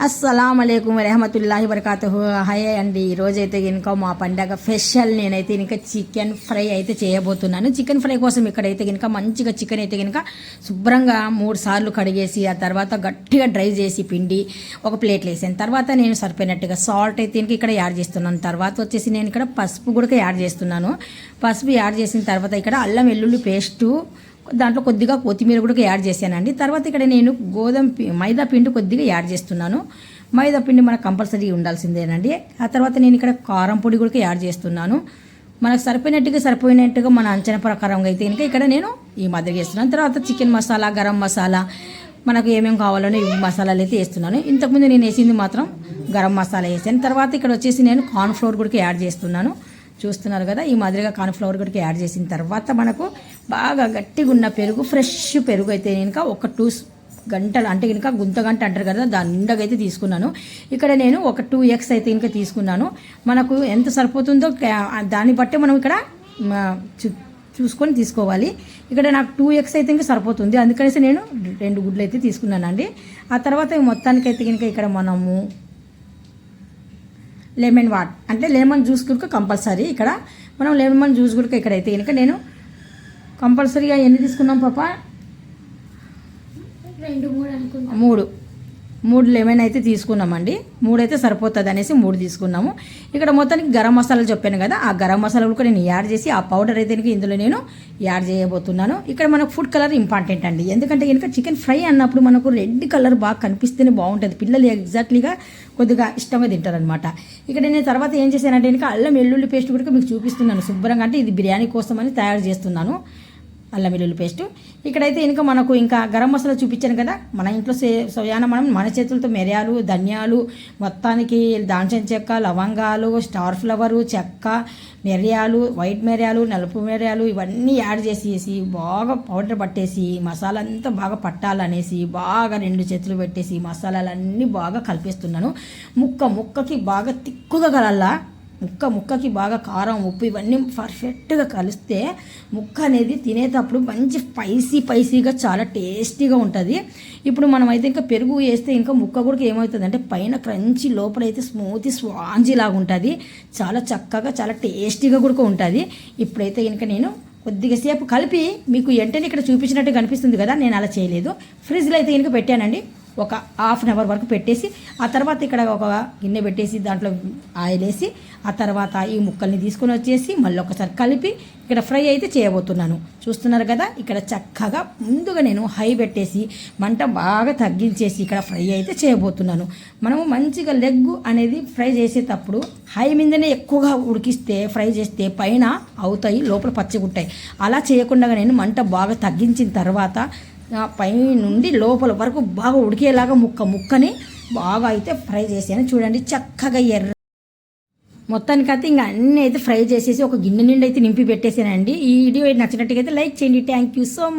అస్సలాము అలైకుం వరహమతుల్లాహి వబరకాతుహు. హాయ్ అండి. ఈరోజైతే కనుక మా పండగ స్పెషల్ నేనైతే ఇంకా చికెన్ ఫ్రై అయితే చేయబోతున్నాను. చికెన్ ఫ్రై కోసం ఇక్కడైతే కనుక మంచిగా చికెన్ అయితే కనుక శుభ్రంగా 3 సార్లు కడిగేసి ఆ తర్వాత గట్టిగా డ్రై చేసి పిండి ఒక ప్లేట్లో వేసాను. తర్వాత నేను సరిపోయినట్టుగా సాల్ట్ అయితే ఇక్కడ యాడ్ చేస్తున్నాను. తర్వాత వచ్చేసి నేను ఇక్కడ పసుపు కూడా యాడ్ చేస్తున్నాను. పసుపు యాడ్ చేసిన తర్వాత ఇక్కడ అల్లం వెల్లుల్లి పేస్టు, దాంట్లో కొద్దిగా కొత్తిమీర కూడా యాడ్ చేశానండి. తర్వాత ఇక్కడ నేను మైదా పిండి కొద్దిగా యాడ్ చేస్తున్నాను. మైదా పిండి మనకు కంపల్సరీ ఉండాల్సిందేనండి. ఆ తర్వాత నేను ఇక్కడ కారం పొడి కూడా యాడ్ చేస్తున్నాను. మనకు సరిపోయినట్టుగా మన అంచనా ప్రకారంగా అయితే కనుక ఇక్కడ నేను ఈ మాదిరిగా వేస్తున్నాను. తర్వాత చికెన్ మసాలా, గరం మసాలా, మనకు ఏమేమి కావాలో ఈ మసాలాలు అయితే వేస్తున్నాను. ఇంతకుముందు నేను వేసింది మాత్రం గరం మసాలా వేసాను. తర్వాత ఇక్కడ వచ్చేసి నేను కార్న్ ఫ్లోర్ కూడా యాడ్ చేస్తున్నాను. చూస్తున్నారు కదా, ఈ మాదిరిగా కార్న్ఫ్లవర్ కూడా యాడ్ చేసిన తర్వాత మనకు బాగా గట్టిగా ఉన్న పెరుగు, ఫ్రెష్ పెరుగు అయితే కనుక ఒక 2 గంటలు అంటే కనుక గుంతగంట అంటారు కదా, దాని నిండగా అయితే తీసుకున్నాను. ఇక్కడ నేను ఒక 2 eggs అయితే కనుక తీసుకున్నాను. మనకు ఎంత సరిపోతుందో దాన్ని బట్టి మనం ఇక్కడ చూసుకొని తీసుకోవాలి. ఇక్కడ నాకు 2 eggs అయితే ఇంకా సరిపోతుంది, అందుకనేసి నేను 2 గుడ్లు అయితే తీసుకున్నానండి. ఆ తర్వాత మొత్తానికైతే కనుక ఇక్కడ మనము లెమన్ అంటే లెమన్ జ్యూస్ కూడా కంపల్సరీ. ఇక్కడ మనం లెమన్ జ్యూస్ కూడా ఇక్కడైతే కనుక నేను కంపల్సరీగా ఎన్ని తీసుకున్నాం పాప? 3 లెమన్ అయితే తీసుకున్నామండి. 3 అయితే సరిపోతుంది అనేసి 3 తీసుకున్నాము. ఇక్కడ మొత్తానికి గరం మసాలాలు చెప్పాను కదా, ఆ గరం మసాలాలు కూడా నేను యాడ్ చేసి ఆ పౌడర్ అయితే ఇందులో నేను యాడ్ చేయబోతున్నాను. ఇక్కడ మనకు ఫుడ్ కలర్ ఇంపార్టెంట్ అండి. ఎందుకంటే కనుక చికెన్ ఫ్రై అన్నప్పుడు మనకు రెడ్ కలర్ బాగా కనిపిస్తేనే బాగుంటుంది. పిల్లలు ఎగ్జాక్ట్లీగా కొద్దిగా ఇష్టంగా తింటారనమాట. ఇక్కడ నేను తర్వాత ఏం చేశానంటే కనుక అల్లం వెల్లుల్లి పేస్ట్ కూడా మీకు చూపిస్తున్నాను శుభ్రంగా. అంటే ఇది బిర్యానీ కోసం అని తయారు చేస్తున్నాను అల్లం వెల్లుల్లి పేస్ట్. ఇక్కడైతే ఇంకా మనకు ఇంకా గరం మసాలా చూపించాను కదా, మన ఇంట్లో మనం మన చేతులతో మిరియాలు, ధనియాలు, మొత్తానికి దాల్చిన చెక్క, లవంగాలు, స్టార్ ఫ్లవరు, చెక్క, మిరియాలు, వైట్ మిరియాలు, నలుపు మిరియాలు ఇవన్నీ యాడ్ చేసేసి బాగా పౌడర్ పట్టేసి మసాలా అంతా బాగా పట్టాలనేసి బాగా 2 చేతులు పెట్టేసి మసాలాలన్నీ బాగా కలిపేస్తున్నాను. ముక్కకి బాగా తిక్కుగా కలల్లా, ముక్కకి బాగా కారం, ఉప్పు ఇవన్నీ పర్ఫెక్ట్గా కలిస్తే ముక్క అనేది తినేటప్పుడు మంచి స్పైసీగా చాలా టేస్టీగా ఉంటుంది. ఇప్పుడు మనం అయితే ఇంకా పెరుగు వేస్తే ఇంకా ముక్క కూడా ఏమవుతుంది అంటే పైన క్రంచి, లోపలైతే స్పాంజీ లాగా ఉంటుంది. చాలా చక్కగా చాలా టేస్టీగా కూడా ఉంటుంది. ఇప్పుడైతే కనుక నేను కొద్దిగా సేపు కలిపి మీకు వెంటనే ఇక్కడ చూపించినట్టు కనిపిస్తుంది కదా, నేను అలా చేయలేదు. ఫ్రిడ్జ్లో అయితే కనుక పెట్టానండి. ఒక ½ an hour వరకు పెట్టేసి ఆ తర్వాత ఇక్కడ ఒక గిన్నె పెట్టేసి దాంట్లో ఆయిల్ వేసి ఆ తర్వాత ఈ ముక్కల్ని తీసుకొని వచ్చేసి మళ్ళీ ఒకసారి కలిపి ఇక్కడ ఫ్రై అయితే చేయబోతున్నాను. చూస్తున్నారు కదా, ఇక్కడ చక్కగా ముందుగా నేను హై పెట్టేసి మంట బాగా తగ్గించేసి ఇక్కడ ఫ్రై అయితే చేయబోతున్నాను. మనము మంచిగా లెగ్ అనేది ఫ్రై చేసేటప్పుడు హై మీదనే ఎక్కువగా ఉడికిస్తే ఫ్రై చేస్తే పైన అవుతాయి, లోపల పచ్చిగుంటాయి. అలా చేయకుండా నేను మంట బాగా తగ్గించిన తర్వాత పై నుండి లోపల వరకు బాగా ఉడికేలాగా ముక్కని బాగా అయితే ఫ్రై చేసాను. చూడండి చక్కగా మొత్తానికైతే ఇంకా అన్నీ అయితే ఫ్రై చేసేసి ఒక గిన్నె నిండి అయితే నింపి పెట్టేసానండి. ఈ వీడియో నచ్చినట్టుగా అయితే లైక్ చేయండి. Thank you so much.